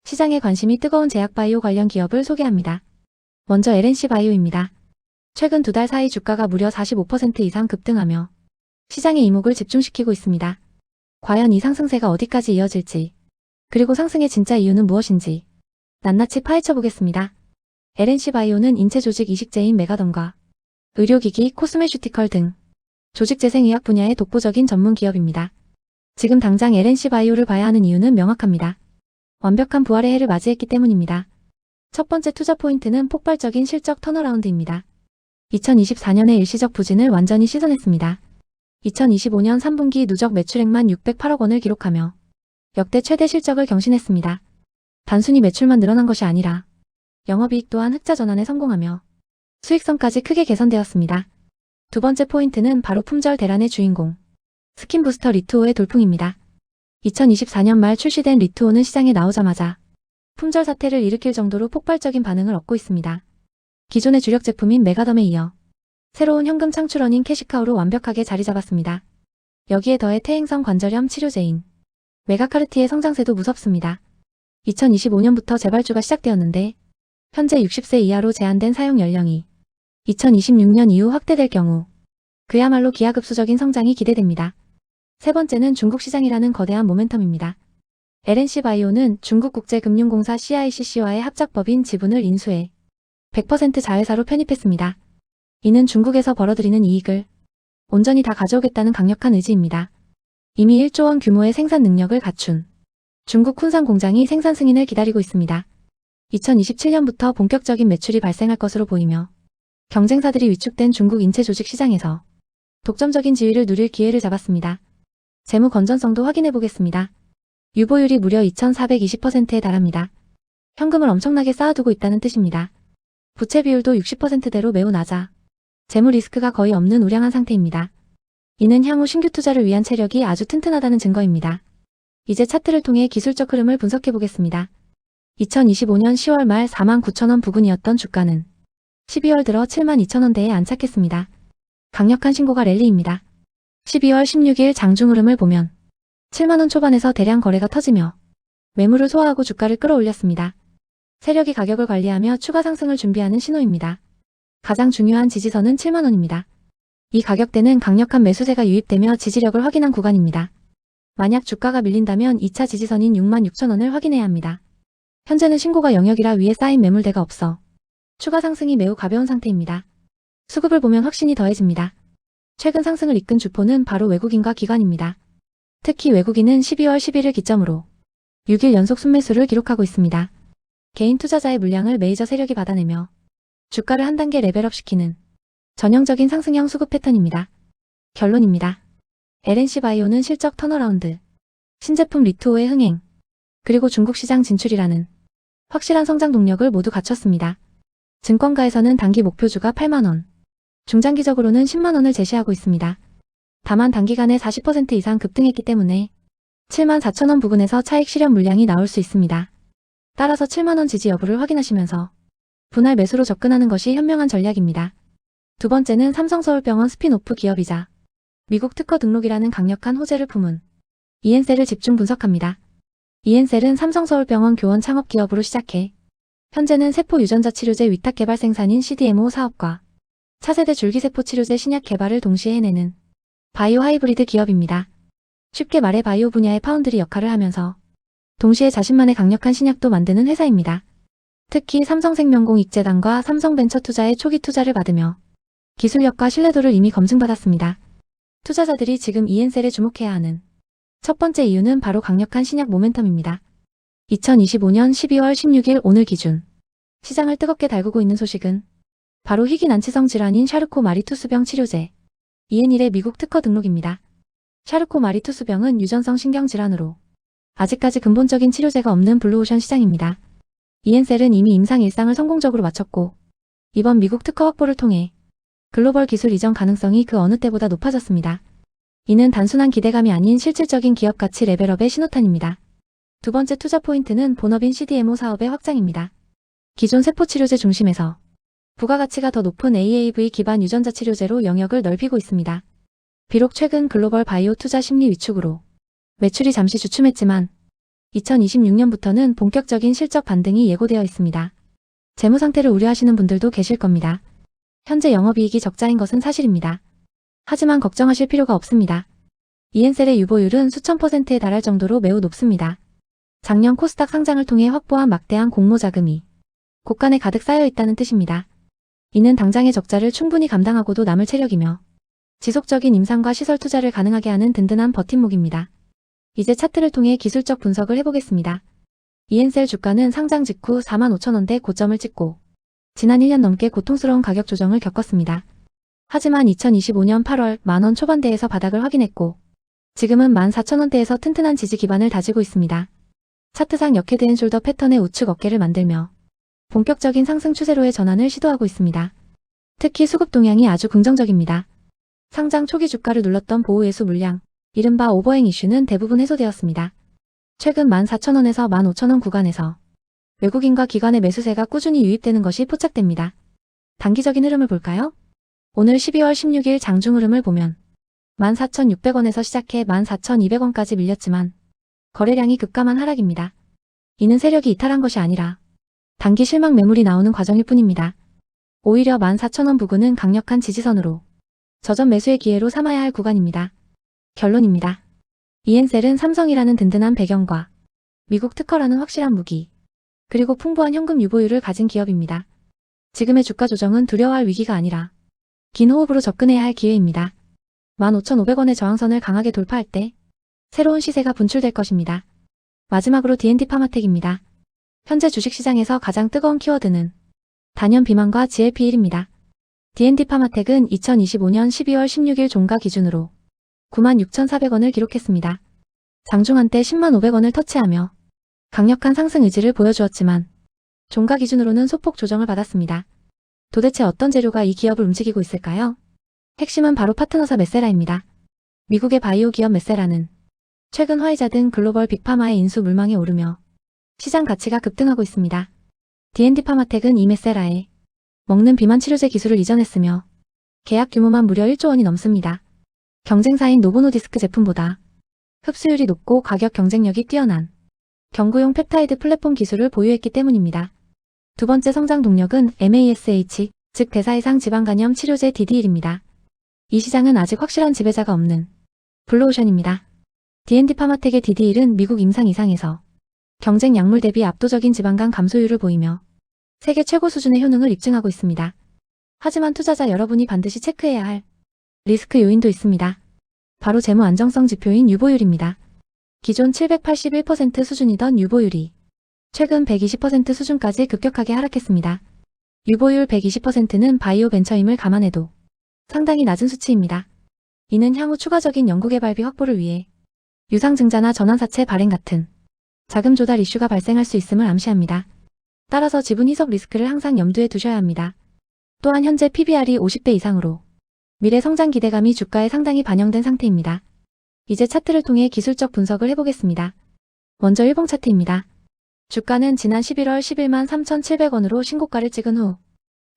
시장에 관심이 뜨거운 제약바이오 관련 기업을 소개합니다. 먼저 LNC바이오입니다. 최근 2달 사이 주가가 무려 45% 이상 급등하며 시장의 이목을 집중시키고 있습니다. 과연 이 상승세가 어디까지 이어질지, 그리고 상승의 진짜 이유는 무엇인지 낱낱이 파헤쳐 보겠습니다. LNC바이오는 인체조직 이식제인 메가덤과 의료기기, 코스메슈티컬 등 조직재생의학 분야의 독보적인 전문 기업입니다. 지금 당장 LNC바이오를 봐야 하는 이유는 명확합니다. 완벽한 부활의 해를 맞이했기 때문입니다. 첫 번째 투자 포인트는 폭발적인 실적 턴어라운드입니다. 2024년의 일시적 부진을 완전히 씻어냈습니다. 2025년 3분기 누적 매출액만 608억 원을 기록하며 역대 최대 실적을 경신했습니다. 단순히 매출만 늘어난 것이 아니라 영업이익 또한 흑자 전환에 성공하며 수익성까지 크게 개선되었습니다. 두 번째 포인트는 바로 품절 대란의 주인공, 스킨부스터 리투오의 돌풍입니다. 2024년 말 출시된 리투오는 시장에 나오자마자 품절 사태를 일으킬 정도로 폭발적인 반응을 얻고 있습니다. 기존의 주력 제품인 메가덤에 이어 새로운 현금 창출원인 캐시카우로 완벽하게 자리 잡았습니다. 여기에 더해 퇴행성 관절염 치료제인 메가카르티의 성장세도 무섭습니다. 2025년부터 재발주가 시작되었는데 현재 60세 이하로 제한된 사용 연령이 2026년 이후 확대될 경우 그야말로 기하급수적인 성장이 기대됩니다. 세 번째는 중국 시장이라는 거대한 모멘텀입니다. LNC바이오는 중국국제금융공사 CICC와의 합작법인 지분을 인수해 100% 자회사로 편입했습니다. 이는 중국에서 벌어들이는 이익을 온전히 다 가져오겠다는 강력한 의지입니다. 이미 1조 원 규모의 생산 능력을 갖춘 중국 쿤산 공장이 생산 승인을 기다리고 있습니다. 2027년부터 본격적인 매출이 발생할 것으로 보이며 경쟁사들이 위축된 중국 인체 조직 시장에서 독점적인 지위를 누릴 기회를 잡았습니다. 재무 건전성도 확인해 보겠습니다. 유보율이 무려 2420%에 달합니다. 현금을 엄청나게 쌓아두고 있다는 뜻입니다. 부채 비율도 60%대로 매우 낮아 재무 리스크가 거의 없는 우량한 상태입니다. 이는 향후 신규 투자를 위한 체력이 아주 튼튼하다는 증거입니다. 이제 차트를 통해 기술적 흐름을 분석해 보겠습니다. 2025년 10월 말 49,000원 부근이었던 주가는 12월 들어 72,000원대에 안착했습니다. 강력한 신고가 랠리입니다. 12월 16일 장중 흐름을 보면 7만원 초반에서 대량 거래가 터지며 매물을 소화하고 주가를 끌어올렸습니다. 세력이 가격을 관리하며 추가 상승을 준비하는 신호입니다. 가장 중요한 지지선은 7만원입니다. 이 가격대는 강력한 매수세가 유입되며 지지력을 확인한 구간입니다. 만약 주가가 밀린다면 2차 지지선인 66,000원을 확인해야 합니다. 현재는 신고가 영역이라 위에 쌓인 매물대가 없어 추가 상승이 매우 가벼운 상태입니다. 수급을 보면 확신이 더해집니다. 최근 상승을 이끈 주포는 바로 외국인과 기관입니다. 특히 외국인은 12월 10일을 기점으로 6일 연속 순매수를 기록하고 있습니다. 개인 투자자의 물량을 메이저 세력이 받아내며 주가를 한 단계 레벨업시키는 전형적인 상승형 수급 패턴입니다. 결론입니다. LNC바이오는 실적 턴어라운드, 신제품 리투오의 흥행, 그리고 중국 시장 진출이라는 확실한 성장 동력을 모두 갖췄습니다. 증권가에서는 단기 목표주가 8만원, 중장기적으로는 10만원을 제시하고 있습니다. 다만 단기간에 40% 이상 급등했기 때문에 74,000원 부근에서 차익 실현 물량이 나올 수 있습니다. 따라서 7만원 지지 여부를 확인하시면서 분할 매수로 접근하는 것이 현명한 전략입니다. 두 번째는 삼성서울병원 스핀오프 기업이자 미국 특허 등록이라는 강력한 호재를 품은 이엔셀을 집중 분석합니다. 이엔셀은 삼성서울병원 교원 창업 기업으로 시작해 현재는 세포 유전자 치료제 위탁 개발 생산인 CDMO 사업과 차세대 줄기세포 치료제 신약 개발을 동시에 해내는 바이오 하이브리드 기업입니다. 쉽게 말해 바이오 분야의 파운드리 역할을 하면서 동시에 자신만의 강력한 신약도 만드는 회사입니다. 특히 삼성생명공 익재단과 삼성벤처투자의 초기 투자를 받으며 기술력과 신뢰도를 이미 검증받았습니다. 투자자들이 지금 이엔셀에 주목해야 하는 첫 번째 이유는 바로 강력한 신약 모멘텀입니다. 2025년 12월 16일 오늘 기준 시장을 뜨겁게 달구고 있는 소식은 바로 희귀 난치성 질환인 샤르코마리투스병 치료제 이엔일의 미국 특허 등록입니다. 샤르코마리투스병은 유전성 신경질환으로 아직까지 근본적인 치료제가 없는 블루오션 시장입니다. 이엔셀은 이미 임상 1상을 성공적으로 마쳤고 이번 미국 특허 확보를 통해 글로벌 기술 이전 가능성이 그 어느 때보다 높아졌습니다. 이는 단순한 기대감이 아닌 실질적인 기업 가치 레벨업의 신호탄입니다. 두 번째 투자 포인트는 본업인 CDMO 사업의 확장입니다. 기존 세포치료제 중심에서 부가가치가 더 높은 AAV 기반 유전자 치료제로 영역을 넓히고 있습니다. 비록 최근 글로벌 바이오 투자 심리 위축으로 매출이 잠시 주춤했지만 2026년부터는 본격적인 실적 반등이 예고되어 있습니다. 재무 상태를 우려하시는 분들도 계실 겁니다. 현재 영업이익이 적자인 것은 사실입니다. 하지만 걱정하실 필요가 없습니다. 이엔셀의 유보율은 수천 %에 달할 정도로 매우 높습니다. 작년 코스닥 상장을 통해 확보한 막대한 공모 자금이 곳간에 가득 쌓여 있다는 뜻입니다. 이는 당장의 적자를 충분히 감당하고도 남을 체력이며 지속적인 임상과 시설 투자를 가능하게 하는 든든한 버팀목입니다. 이제 차트를 통해 기술적 분석을 해보겠습니다. 이엔셀 주가는 상장 직후 45,000원대 고점을 찍고 지난 1년 넘게 고통스러운 가격 조정을 겪었습니다. 하지만 2025년 8월 만원 초반대에서 바닥을 확인했고 지금은 14,000원대에서 튼튼한 지지 기반을 다지고 있습니다. 차트상 역헤드앤 숄더 패턴의 우측 어깨를 만들며 본격적인 상승 추세로의 전환을 시도하고 있습니다. 특히 수급 동향이 아주 긍정적입니다. 상장 초기 주가를 눌렀던 보호예수 물량, 이른바 오버행 이슈는 대부분 해소되었습니다. 최근 14,000원에서 15,000원 구간에서 외국인과 기관의 매수세가 꾸준히 유입되는 것이 포착됩니다. 단기적인 흐름을 볼까요? 오늘 12월 16일 장중 흐름을 보면 14,600원에서 시작해 14,200원까지 밀렸지만 거래량이 급감한 하락입니다. 이는 세력이 이탈한 것이 아니라 단기 실망 매물이 나오는 과정일 뿐입니다. 오히려 14,000원 부근은 강력한 지지선으로 저점 매수의 기회로 삼아야 할 구간입니다. 결론입니다. 이엔셀은 삼성이라는 든든한 배경과 미국 특허라는 확실한 무기, 그리고 풍부한 현금 유보율을 가진 기업입니다. 지금의 주가 조정은 두려워할 위기가 아니라 긴 호흡으로 접근해야 할 기회입니다. 15,500원의 저항선을 강하게 돌파할 때 새로운 시세가 분출될 것입니다. 마지막으로 D&D 파마텍입니다. 현재 주식시장에서 가장 뜨거운 키워드는 단연 비만과 GLP-1입니다. D&D 파마텍은 2025년 12월 16일 종가 기준으로 96,400원을 기록했습니다. 장중 한때 10500원을 터치하며 강력한 상승 의지를 보여주었지만 종가 기준으로는 소폭 조정을 받았습니다. 도대체 어떤 재료가 이 기업을 움직이고 있을까요? 핵심은 바로 파트너사 메세라입니다. 미국의 바이오 기업 메세라는 최근 화이자 등 글로벌 빅파마의 인수 물망에 오르며 시장 가치가 급등하고 있습니다. D&D 파마텍은 이 메세라에 먹는 비만 치료제 기술을 이전했으며 계약 규모만 무려 1조 원이 넘습니다. 경쟁사인 노보노디스크 제품보다 흡수율이 높고 가격 경쟁력이 뛰어난 경구용 펩타이드 플랫폼 기술을 보유했기 때문입니다. 두 번째 성장 동력은 MASH, 즉 대사이상 지방간염 치료제 DDL입니다. 이 시장은 아직 확실한 지배자가 없는 블루오션입니다. D&D 파마텍의 DDL은 미국 임상 이상에서 경쟁 약물 대비 압도적인 지방간 감소율을 보이며 세계 최고 수준의 효능을 입증하고 있습니다. 하지만 투자자 여러분이 반드시 체크해야 할 리스크 요인도 있습니다. 바로 재무 안정성 지표인 유보율입니다. 기존 781% 수준이던 유보율이 최근 120% 수준까지 급격하게 하락했습니다. 유보율 120%는 바이오 벤처임을 감안해도 상당히 낮은 수치입니다. 이는 향후 추가적인 연구개발비 확보를 위해 유상증자나 전환사채 발행 같은 자금 조달 이슈가 발생할 수 있음을 암시합니다. 따라서 지분 희석 리스크를 항상 염두에 두셔야 합니다. 또한 현재 PBR이 50배 이상으로 미래 성장 기대감이 주가에 상당히 반영된 상태입니다. 이제 차트를 통해 기술적 분석을 해보겠습니다. 먼저 일봉 차트입니다. 주가는 지난 11월 11만 3,700원으로 신고가를 찍은 후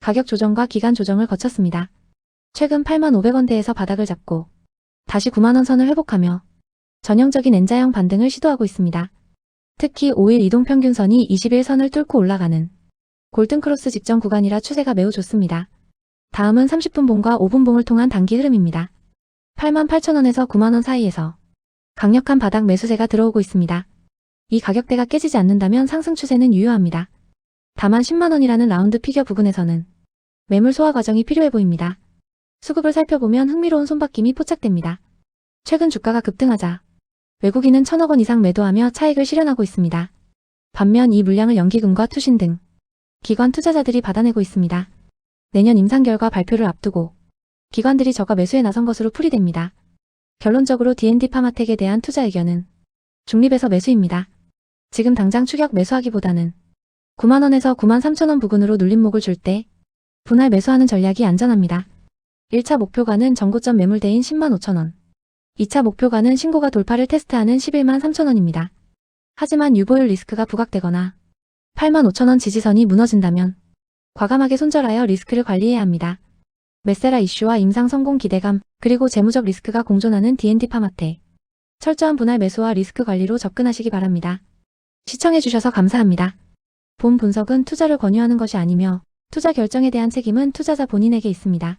가격 조정과 기간 조정을 거쳤습니다. 최근 85,500원대에서 바닥을 잡고 다시 90,000원 선을 회복하며 전형적인 N자형 반등을 시도하고 있습니다. 특히 5일 이동평균선이 21선을 뚫고 올라가는 골든크로스 직전 구간이라 추세가 매우 좋습니다. 다음은 30분봉과 5분봉을 통한 단기 흐름입니다. 88,000원에서 90,000원 사이에서 강력한 바닥 매수세가 들어오고 있습니다. 이 가격대가 깨지지 않는다면 상승 추세는 유효합니다. 다만 10만원이라는 라운드 피겨 부근에서는 매물 소화 과정이 필요해 보입니다. 수급을 살펴보면 흥미로운 손바뀜이 포착됩니다. 최근 주가가 급등하자 외국인은 1,000억 원 이상 매도하며 차익을 실현하고 있습니다. 반면 이 물량을 연기금과 투신 등 기관 투자자들이 받아내고 있습니다. 내년 임상 결과 발표를 앞두고 기관들이 저가 매수에 나선 것으로 풀이됩니다. 결론적으로 D&D 파마텍에 대한 투자 의견은 중립에서 매수입니다. 지금 당장 추격 매수하기보다는 90,000원에서 93,000원 부근으로 눌림목을 줄 때 분할 매수하는 전략이 안전합니다. 1차 목표가는 전고점 매물대인 105,000원. 2차 목표가는 신고가 돌파를 테스트하는 113,000원입니다. 하지만 유보율 리스크가 부각되거나 85,000원 지지선이 무너진다면 과감하게 손절하여 리스크를 관리해야 합니다. 메세라 이슈와 임상 성공 기대감, 그리고 재무적 리스크가 공존하는 D&D 파마텍. 철저한 분할 매수와 리스크 관리로 접근하시기 바랍니다. 시청해주셔서 감사합니다. 본 분석은 투자를 권유하는 것이 아니며 투자 결정에 대한 책임은 투자자 본인에게 있습니다.